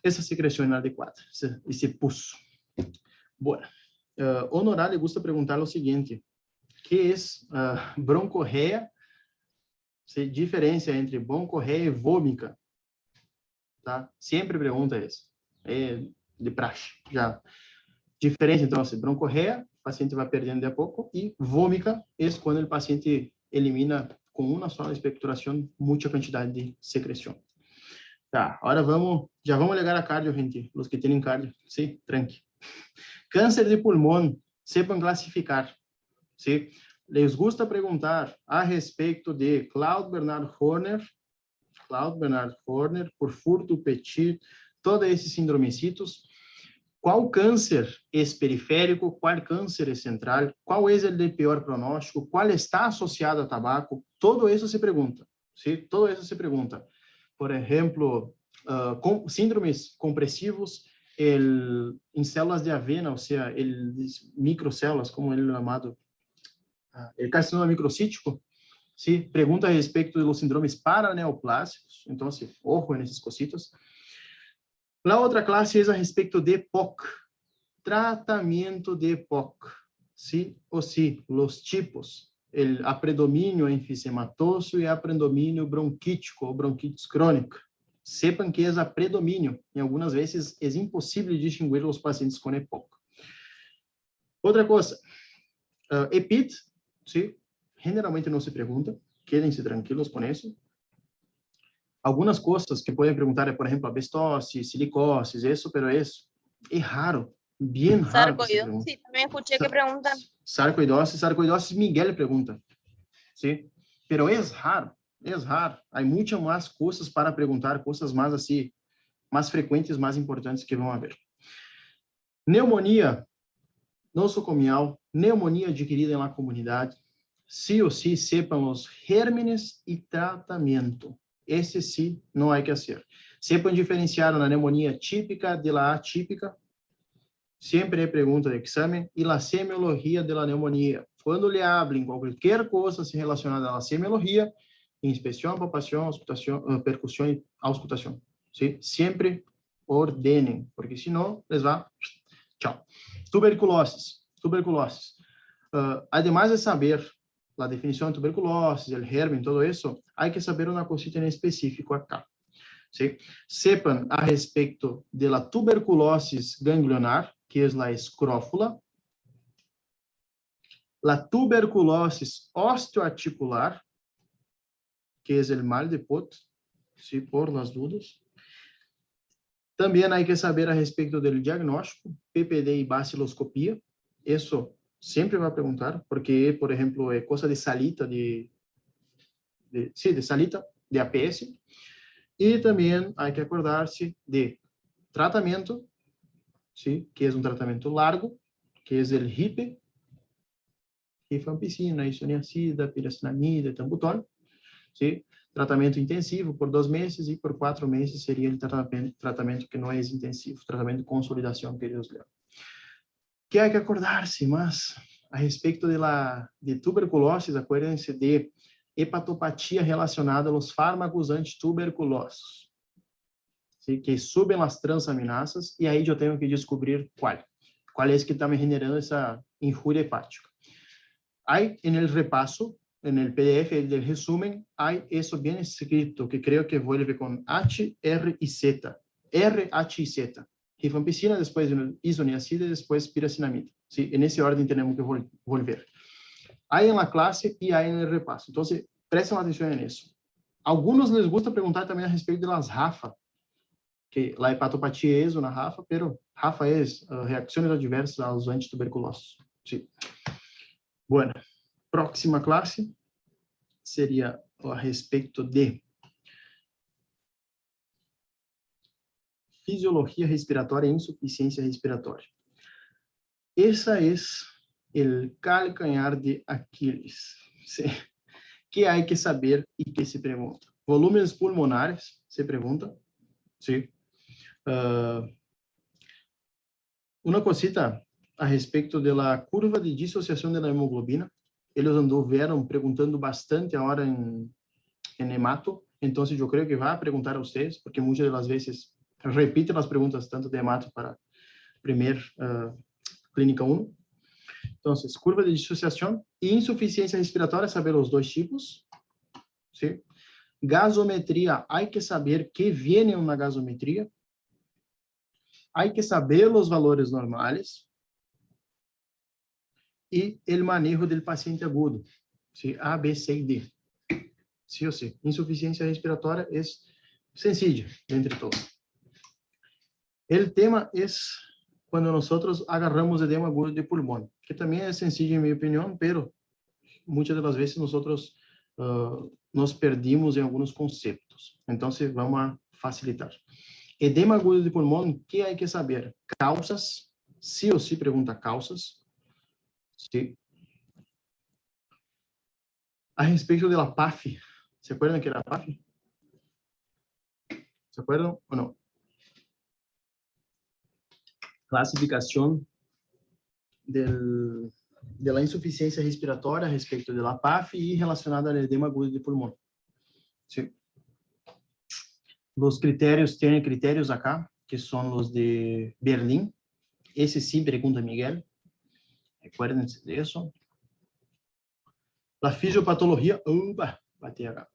esa secreción inadecuada, ese pus. Bueno, Honorar le gusta preguntar lo siguiente, ¿qué es broncorrea? Se diferencia entre broncorrea y vômica. Tá? Sempre pergunta isso. É de praxe, já. Diferente, então, assim, broncorrea, o paciente vai perdendo de a pouco, e vômica é quando o paciente elimina com uma só expectoração muita quantidade de secreção. Tá, agora já vamos ligar a cardio, gente, os que têm cardio, sim, tranque. Câncer de pulmão, sepam classificar, sim. Les gusta perguntar a respeito de Claude Bernard Horner, por furto, petit, todos esses síndromecitos. Qual câncer é periférico, qual câncer é central, qual é o de pior pronóstico, qual está associado a tabaco, todo isso se pergunta, ¿sí? Todo isso se pergunta. Por exemplo, síndromes compressivos em células de avena, ou seja, microcélulas, como ele é chamado, el carcinoma microcítico, ¿sí? Pregunta a respeito de los síndromes paraneoplásicos, entonces, ojo en esas cositas. La otra clase es a respeito de POC, tratamento de POC, ¿sí o sí? Los tipos, el apredomínio enfisematoso y apredomínio bronquítico o bronquitis crônica. Sepan que es apredomínio, e algumas vezes é impossível distinguir os pacientes com EPOC. Outra coisa, EPIT, ¿sí? Generalmente no se pregunta, quédense tranquilos con eso. Algunas cosas que pueden preguntar, por ejemplo, abestosis, silicosis, eso, pero es raro, bien raro. Sarcoidosis, también escuché que preguntan. Sarcoidosis, Miguel pregunta, ¿sí? Pero es raro. Hay muchas más cosas para preguntar, cosas más así, más frecuentes, más importantes que van a ver. Neumonía nosocomial, neumonía adquirida en la comunidad, sí o sí sepan los gérmenes y tratamiento. Esse sí no hay que hacer. Sepan diferenciar la neumonía típica de la atípica. Siempre hay pregunta de examen. Y la semiología de la neumonía. Cuando le hablen cualquier cosa relacionada a la semiología, inspección, palpación, auscultación, percusión y auscultación. ¿Sí? Siempre ordenen, porque si no, les va... Chao. Tuberculose. tuberculosis. Además de saber a definição de tuberculose, o germen, todo isso, há que saber uma cosita em específico acá. ¿Sí? Sepan a respeito de la tuberculosis ganglionar, que é a escrófula, la tuberculosis osteoarticular, que é o mal de Pot, ¿sí? Por las dudas. Também há que saber a respeito do diagnóstico, PPD e baciloscopia. Isso sempre vai perguntar, porque, por exemplo, é coisa de salita, de salita, de APS. E também há que acordar-se de tratamento, ¿sí? Que é um tratamento largo, que é o RIPE, rifampicina, isoniazida, piracinamida, tambutol, ¿sí? Tratamento intensivo por 2 meses e por 4 meses seria o tratamento que não é intensivo, tratamento de consolidação que Deus leva. Que há que acordar-se, mas a respeito de tuberculose, acuérdense de hepatopatia relacionada aos fármacos antituberculosos, ¿sí? Que subem as transaminasas e aí eu tenho que descobrir qual é que está me generando essa injúria hepática. Aí, no repasso, no PDF del resumen, há isso bem escrito, que creio que vuelve com H, R e Z. R, H e Z. Rifampicina, depois isoniazida e depois piracinamida. ¿Sí? Nesse ordem temos que volver. Há na classe e há no repasso. Então, prestem atenção nisso. Alguns les gusta perguntar também a respeito das RAFA, que a hepatopatia é na RAFA, pero RAFA é reações adversas aos antituberculosos. Sí. Bueno, próxima classe seria a respeito de fisiologia respiratória e insuficiência respiratória. Essa é o calcanhar de Aquiles, ¿sí? Que há que saber e que se pergunta. Volúmenes pulmonares, se pergunta, ¿sí? Uma cosita a respeito da curva de dissociação da hemoglobina. Eles andaram perguntando bastante agora em hemato, então eu creio que vai perguntar a vocês, porque muitas das vezes repitem as perguntas tanto de hemato para primeira clínica 1. Então, curva de dissociação e insuficiência respiratória, saber os dois tipos. ¿Sí? Gasometria, há que saber que vem na gasometria. Há que saber os valores normais. E o manejo do paciente agudo. ¿Sí? A, B, C e D. Sí ou sí. Insuficiência respiratória é sencilla, entre todos. O tema é quando nós agarramos edema agudo de pulmão, que também é sencillo, em minha opinião, pero muitas das vezes nós nos perdimos em alguns conceitos. Então, vamos a facilitar. Edema agudo de pulmão, que há que saber? Causas, sí ou sí, pergunta causas. Sí. A respeito da PAF, ¿se acuerdan que era PAF? ¿Se acuerdan ou não? Classificação de la insuficiência respiratória a respeito da PAF e relacionada ao edema agudo de pulmão. Sí. Os critérios, tem critérios acá, que são os de Berlim. Esse sim, pergunta Miguel. Recuérdense de eso. La fisiopatologia, batei acá.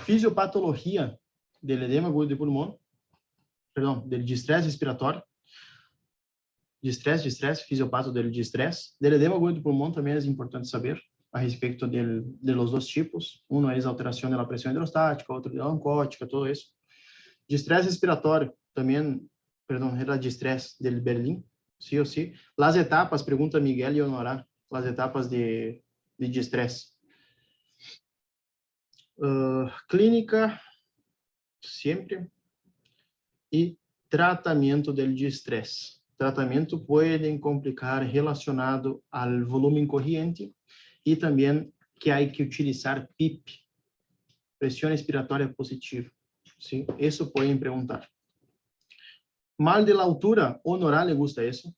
Fisiopatologia del edema agudo de pulmão, perdão, del distresse respiratório. Distresse, fisiopato del distresse. Del edema agudo de pulmão também é importante saber a respeito de los dois tipos. Um é a alteração da pressão hidrostática, outro é a oncótica, todo isso. Distresse respiratório também, perdão, era distresse del Berlim, sí ou sí. Las etapas, pergunta Miguel e Honorar, las etapas de distresse. Clínica, sempre. E tratamento del distresse. Tratamento pode complicar relacionado ao volume corriente e também que há que utilizar PIP, pressão respiratória positiva. ¿Sí? Isso podem perguntar. Mal de la altura, Honorar le gusta isso.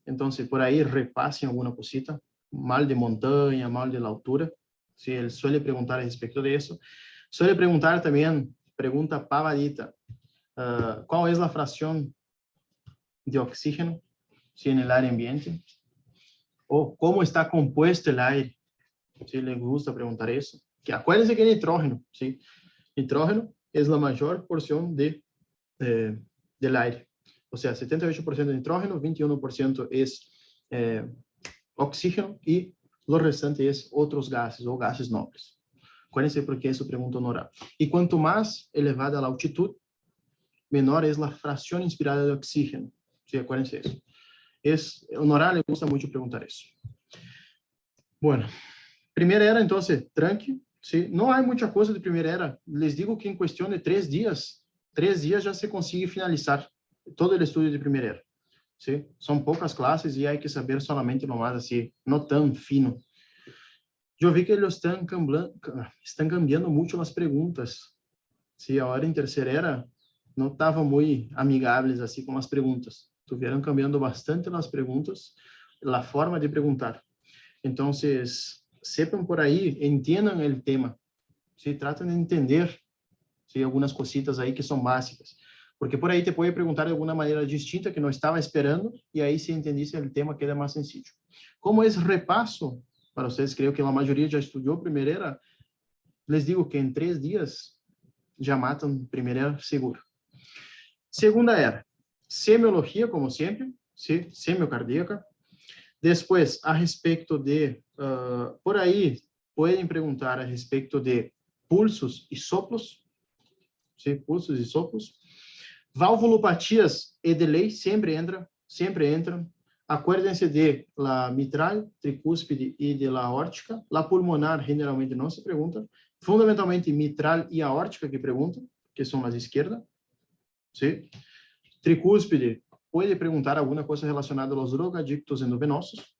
Então, por aí repassem alguma cosita. Mal de montanha, mal de la altura. ¿Sí? Ele suele perguntar a respeito de isso. Suele perguntar também, pergunta pavadita, qual é a fração de oxígeno, ¿sí? En el área ambiente. O cómo está compuesto el aire. Si les gusta preguntar eso. Que acuérdense que nitrógeno, ¿sí? Nitrógeno es la mayor porción del aire. O sea, 78% de nitrógeno, 21% es oxígeno y lo restante es otros gases o gases nobles. Acuérdense porque eso pregunta honorável. Y cuanto más elevada la altitud, menor es la fracción inspirada de oxígeno. Sí, acuérdense eso. Honorável, le gusta mucho preguntar eso. Bueno, primera era, entonces, tranqui. ¿Sí? No hay mucha cosa de primera era. Les digo que en cuestión de 3 días ya se consigue finalizar todo el estudio de primera era. ¿Sí? Son pocas clases y hay que saber solamente lo más así, no tan fino. Yo vi que ellos están cambiando mucho las preguntas. Sí, ahora en tercera era no estaban muy amigables así con las preguntas. Estuvieron cambiando bastante las preguntas, la forma de preguntar. Entonces, sepan por ahí, entiendan el tema. ¿Sí? Traten de entender, ¿sí? Algunas cositas ahí que son básicas. Porque por ahí te puede preguntar de alguna manera distinta que no estaba esperando y ahí si entendiste el tema queda más sencillo. Como es repaso, para ustedes creo que la mayoría ya estudió primera era, les digo que en 3 días ya matan primera era seguro. Segunda era, semiología, como siempre, ¿sí? Semiocardíaca. Después, a respecto de, por ahí, pueden preguntar a respecto de pulsos y soplos, ¿sí? Pulsos y soplos. Valvulopatías e de ley siempre entran. Acuérdense de la mitral, tricúspide y de la aórtica. La pulmonar generalmente no se pregunta. Fundamentalmente mitral y aórtica que preguntan, que son las izquierdas. ¿Sí? Tricúspide puede preguntar alguna cosa relacionada a los drogadictos endovenosos,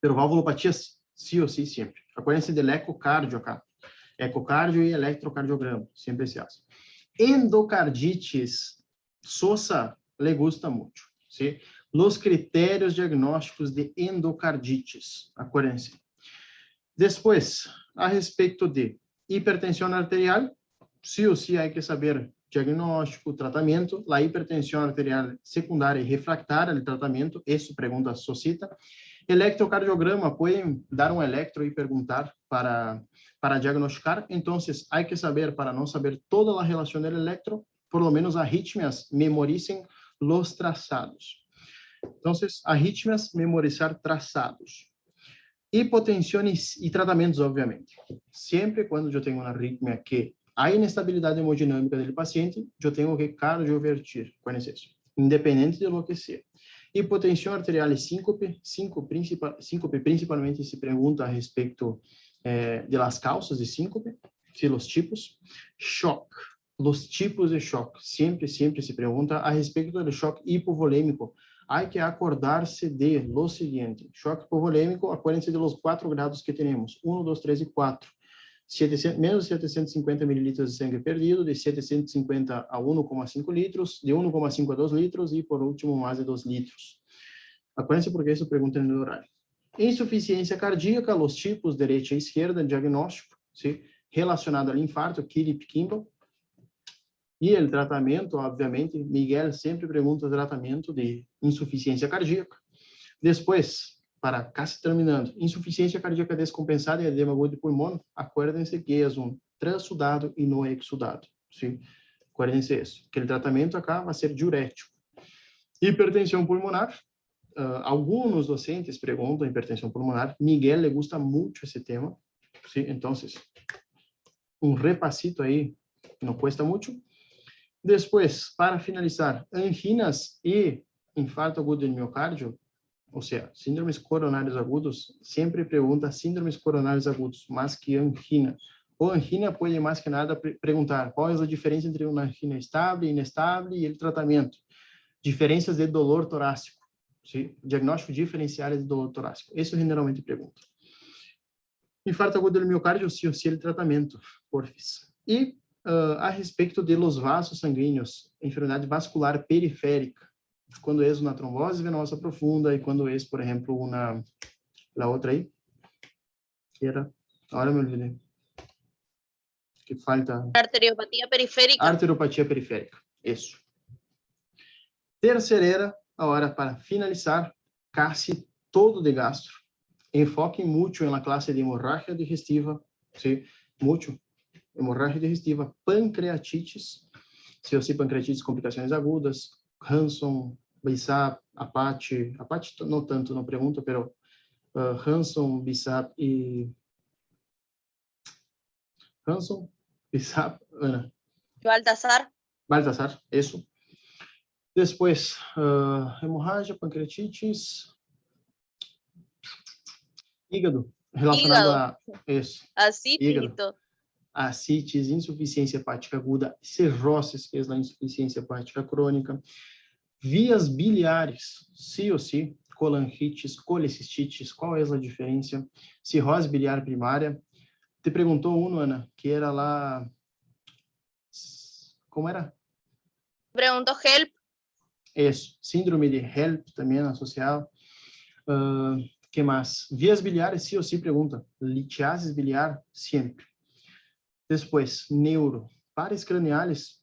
pero valvulopatias sí o sí siempre. Acuérdense del ecocardio acá. Ecocardio y electrocardiograma, siempre se hace. Endocardites, Sosa le gusta mucho, ¿sí? Los criterios diagnósticos de endocardites, acuérdense. Después, a respecto de hipertensión arterial, sí o sí hay que saber diagnóstico, tratamento, la hipertensión arterial secundaria y refractaria, el tratamento, eso pregunta Sosita. Electrocardiograma, pueden dar un electro y preguntar para diagnosticar, entonces hay que saber, para no saber toda la relación del electro, por lo menos arritmias, memoricen los trazados. Entonces, arritmias, memorizar trazados. Hipotensiones y tratamientos, obviamente. Siempre cuando yo tengo una arritmia que hay inestabilidad hemodinámica del paciente, yo tengo que cardiovertir, ¿cuál es eso? Independiente de lo que sea. Hipotensión arterial y síncope, síncope principalmente se pregunta a respecto de las causas de síncope, ¿sí? Los tipos. Shock, los tipos de shock, siempre se pregunta a respecto del shock hipovolémico. Hay que acordarse de lo siguiente. Choque hipovolémico, acuérdense de los 4 grados que tenemos. 1, 2, 3 y 4. Menos de 750 mililitros de sangue perdido, de 750 a 1,5 litros, de 1,5 a 2 litros y por último más de 2 litros. Acuérdense porque eso preguntan en el horario. Insuficiencia cardíaca, los tipos derecha e izquierda, diagnóstico, ¿sí? Relacionado al infarto, Kirip-Kimball. E o tratamento, obviamente, Miguel sempre pergunta o tratamento de insuficiência cardíaca. Depois, para casi terminando, insuficiência cardíaca descompensada e edema agudo de pulmão, acuérdense que é transudado e não exudado. ¿Sí? Acuérdense isso, que o tratamento acá vai ser diurético. Hipertensão pulmonar, alguns docentes perguntam hipertensão pulmonar. Miguel le gusta muito esse tema. ¿Sí? Então, repasito aí, não cuesta muito. Después, para finalizar, anginas y infarto agudo del miocárdio, o sea, síndromes coronarios agudos, siempre pregunta síndromes coronarios agudos, más que angina. O angina puede más que nada preguntar cuál es la diferencia entre una angina estable, inestable y el tratamiento. Diferencias de dolor torácico, ¿sí? Diagnóstico diferenciales de dolor torácico. Eso generalmente pregunta. Infarto agudo del miocárdio, sí o sí el tratamiento, porfis. Y a respeito de los vasos sanguíneos, enfermidade vascular periférica, quando é uma trombose venosa profunda e quando é, por exemplo, a outra aí, que era, agora me olvidei, que falta... Arteriopatia periférica. Arteriopatia periférica, isso. Terceira, agora para finalizar, casi todo de gastro. Enfoquen mucho en la clase de hemorragia digestiva, ¿sí? Mucho. Hemorragia digestiva, pancreatitis, sí o sí, pancreatitis, complicaciones agudas, Hanson, BISAP, Apache no tanto, no pregunto, pero Hanson, BISAP y... Hanson, BISAP, Baltasar. Baltasar, eso. Después, hemorragia, pancreatitis, hígado, relacionado Hígado. a eso, Así, hígado, hijito. ascites, insuficiência hepática aguda, cirrose, que é a insuficiência hepática crônica, vias biliares, sim ou sim, colangites, colecistites, qual é a diferença? Cirrose biliar primária. Te perguntou um, Ana, que era lá, como era? Pregunto HELP. Isso, síndrome de HELP também associado. Que mais? Vias biliares, sim ou sim, pergunta. Litiasis biliar, sempre. Depois, neuro, pares craniales,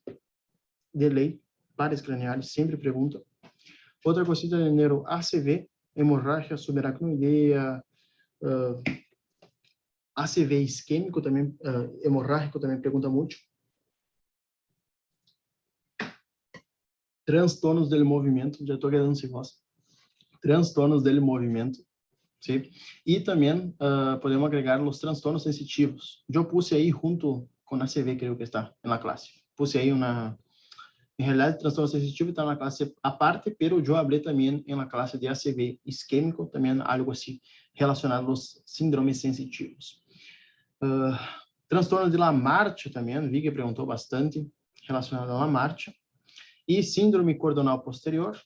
de lei, pares craniales, sempre pergunta. Outra cosita de neuro, ACV, hemorragia subaracnoidea, ACV isquêmico também, hemorrágico também pergunta muito. Transtornos del movimento, já estou quedando sem voz. Transtornos del movimento, sim? E também podemos agregar os transtornos sensitivos. Eu puse aí junto com ACV, creio que está na classe. Puse aí uma... En realidad, el trastorno sensitivo está en la clase aparte, pero yo hablé también en la clase de ACV isquémico, también algo así relacionado a los síndromes sensitivos. Transtorno de la marcha también, vi que preguntou bastante relacionado a la marcha. E síndrome cordonal posterior,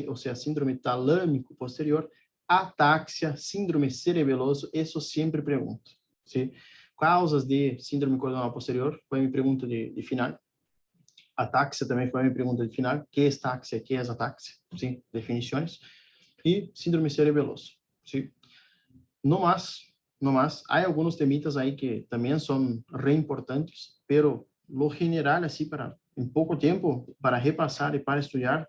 ou seja, síndrome talâmico posterior, ataxia, síndrome cerebeloso, isso sempre pergunto. ¿Sí? Causas de síndrome cordonal posterior, foi minha pergunta de final. Ataxia também foi a minha pergunta de final. Que é ataxia? Que é ataxia? Sim, definições. E síndrome cerebeloso. Sim. No más, há alguns temitas aí que também são re importantes, pero lo general, assim, para em pouco tempo, para repassar e para estudar,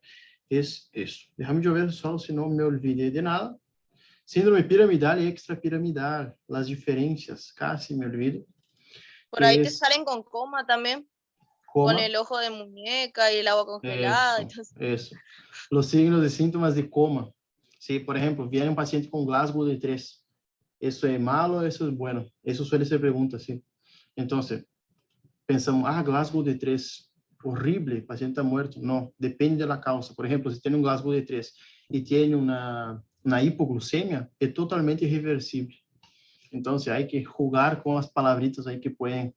é isso. Déjame eu ver só, se não me olvidei de nada. Síndrome piramidal e extrapiramidal, as diferenças, casi me olvido. Por ahí te salen con coma también. Coma. Con el ojo de muñeca y el agua congelada. Eso. Los signos de síntomas de coma. Si, por ejemplo, viene un paciente con Glasgow de 3, ¿eso es malo o eso es bueno? Eso suele ser pregunta, sí. Entonces, pensamos, Glasgow de 3, horrible, el paciente está muerto. No, depende de la causa. Por ejemplo, si tiene un Glasgow de 3 y tiene una hipoglucemia, es totalmente irreversible. Entonces, hay que jugar con las palabritas ahí que pueden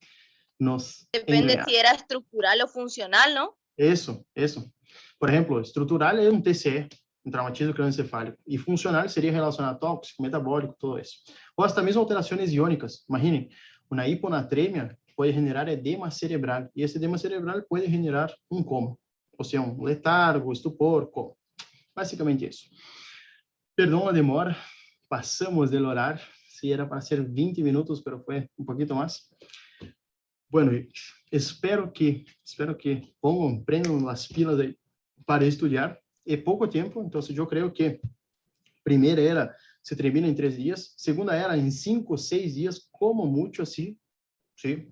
nos Depende enredar. si era estructural o funcional, ¿no? Eso. Por exemplo, estrutural é um TCE, um traumatismo crânioencefálico, e funcional seria relacionado a tóxico, metabólico, todo isso. Ou até mesmo alterações iônicas. Imagine, uma hiponatremia pode generar edema cerebral, e esse edema cerebral pode generar um coma, ou seja, um letargo, estupor, coma. Basicamente isso. Perdão a demora, passamos do horário, se era para ser 20 minutos, mas foi um pouquinho mais. Bueno, espero que prendam as pilas aí para estudar. É pouco tempo, então eu creio que primeira era se termina em 3 dias, segunda era em 5 ou 6 dias, como muito assim, sim?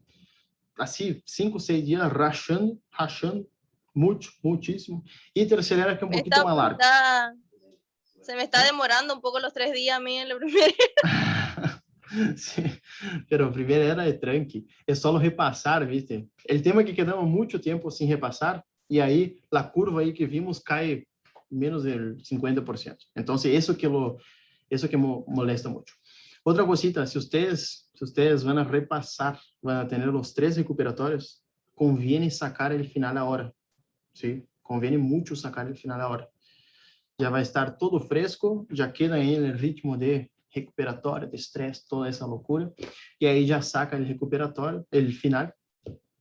Assim, 5 ou 6 dias rachando, muitíssimo. E terceira era que é um pouquinho mais largo. Se me está demorando un poco los 3 días a mí en la primera. Sí, pero a primeira era de tranque, é só repassar, viste? O tema é que quedamos muito tempo sem repassar, e aí a curva aí que vimos cai menos del 50%. Então, isso que molesta muito. Outra cosita, se ustedes vão a repassar, vão a ter os 3 recuperatórios, conviene sacar el final ahora, ¿sí? Conviene muito sacar el final ahora. Já vai estar todo fresco, já queda aí no ritmo de recuperatório, de estresse, toda essa loucura, e aí já saca o recuperatório, o final,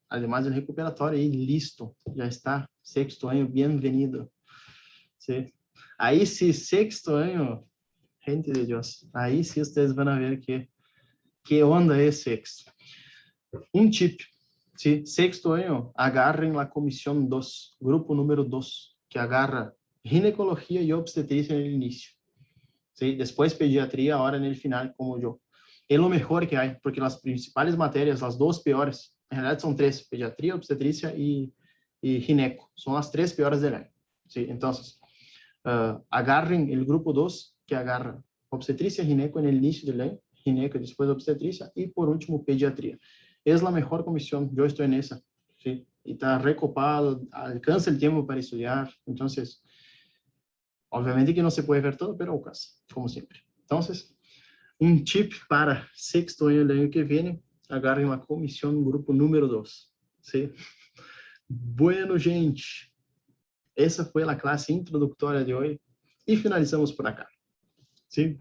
además do recuperatório, e listo, já está, sexto ano, bem-vindo. Sí. Aí sim, sexto ano, gente de Deus, aí sim vocês vão ver que onda é sexto. Um tip, sí, sexto ano, agarrem a comissão 2, grupo número 2, que agarra ginecologia e obstetrícia no início. ¿sí? Después pediatría, ahora en el final como yo. Es lo mejor que hay, porque las principales materias, las dos peores, en realidad son tres, pediatría, obstetricia y gineco, son las tres peores del año, ¿sí? Entonces, agarren el grupo 2, que agarra obstetricia, gineco en el inicio del año, gineco después obstetricia y por último pediatría. Es la mejor comisión, yo estoy en esa, ¿sí? Y está recopado, alcanza el tiempo para estudiar, entonces, obviamente que no se puede ver todo, pero alcanza, como siempre. Entonces, un tip para sexto año del año que viene, agarren la comisión grupo número 2, ¿sí? Bueno, gente, essa foi a classe introdutória de hoje e finalizamos por acá, ¿sí?